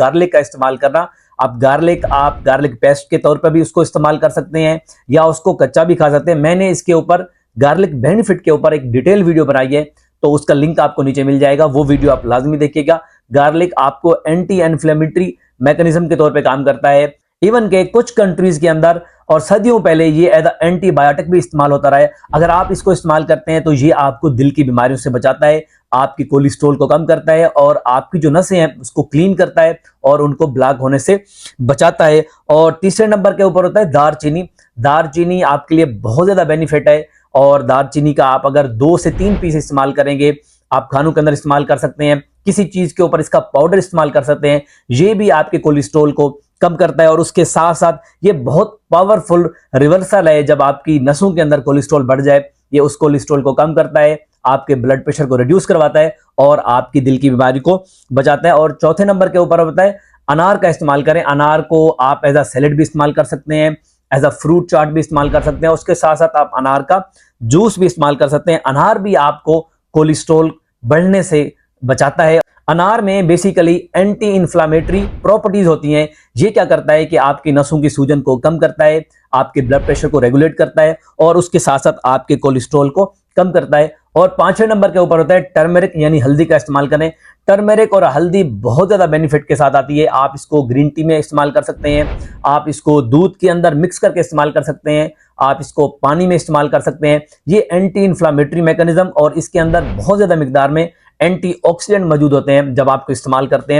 Garlic का इस्तेमाल करना। आप गार्लिक पेस्ट के तौर पर भी उसको इस्तेमाल कर सकते हैं या उसको कच्चा भी खा सकते हैं। मैंने इसके ऊपर गार्लिक बेनिफिट के ऊपर एक डिटेल वीडियो बनाई है, तो उसका लिंक आपको नीचे मिल जाएगा, वो वीडियो आप लाजमी देखिएगा। गार्लिक आपको एंटी इन्फ्लेमेटरी मैकेनिज्म के तौर पे काम करता है। इवन के कुछ कंट्रीज के अंदर और सदियों पहले ये एज एंटीबायोटिक भी इस्तेमाल होता रहा है। अगर आप इसको इस्तेमाल करते हैं तो ये आपको दिल की बीमारियों से बचाता है, आपकी कोलेस्ट्रॉल को कम करता है और आपकी जो नसें हैं उसको क्लीन करता है और उनको ब्लॉक होने से बचाता है। और तीसरे नंबर के ऊपर होता है दारचीनी। दारचीनी आपके लिए बहुत ज्यादा बेनिफिट है और दारचीनी का आप अगर 2 से 3 पीस इस्तेमाल करेंगे, आप खानों के अंदर इस्तेमाल कर सकते हैं, किसी चीज के ऊपर इसका पाउडर इस्तेमाल कर सकते हैं, ये भी आपके कोलेस्ट्रॉल को कम करता है। और उसके साथ साथ ये बहुत पावरफुल रिवर्सल है। जब आपकी नसों के अंदर कोलेस्ट्रॉल बढ़ जाए, ये उस कोलेस्ट्रॉल को कम करता है, आपके ब्लड प्रेशर को रिड्यूस करवाता है और आपकी दिल की बीमारी को बचाता है। और चौथे नंबर के ऊपर होता है अनार का इस्तेमाल करें। अनार को आप एज अ सैलेड भी इस्तेमाल कर सकते हैं, एज अ फ्रूट चाट भी इस्तेमाल कर सकते हैं, उसके साथ साथ आप अनार का जूस भी इस्तेमाल कर सकते हैं। अनार भी आपको कोलेस्ट्रॉल बढ़ने से बचाता है। अनार में बेसिकली एंटी इंफ्लामेटरी प्रॉपर्टीज होती हैं। ये क्या करता है कि आपकी नसों की सूजन को कम करता है, आपके ब्लड प्रेशर को रेगुलेट करता है और उसके साथ साथ आपके कोलेस्ट्रॉल को कम करता है। और पांचवें नंबर के ऊपर होता है टर्मरिक यानी हल्दी का इस्तेमाल करें। टर्मरिक और हल्दी बहुत ज्यादा बेनिफिट के साथ आती है। आप इसको ग्रीन टी में इस्तेमाल कर सकते हैं, आप इसको दूध के अंदर मिक्स करके इस्तेमाल कर सकते हैं, आप इसको पानी में इस्तेमाल कर सकते हैं। ये एंटी इंफ्लामेटरी मैकेनिज्म और इसके अंदर बहुत ज्यादा मिकदार में एंटीऑक्सीडेंट मौजूद होते हैं जब आपको इस्तेमाल करते हैं।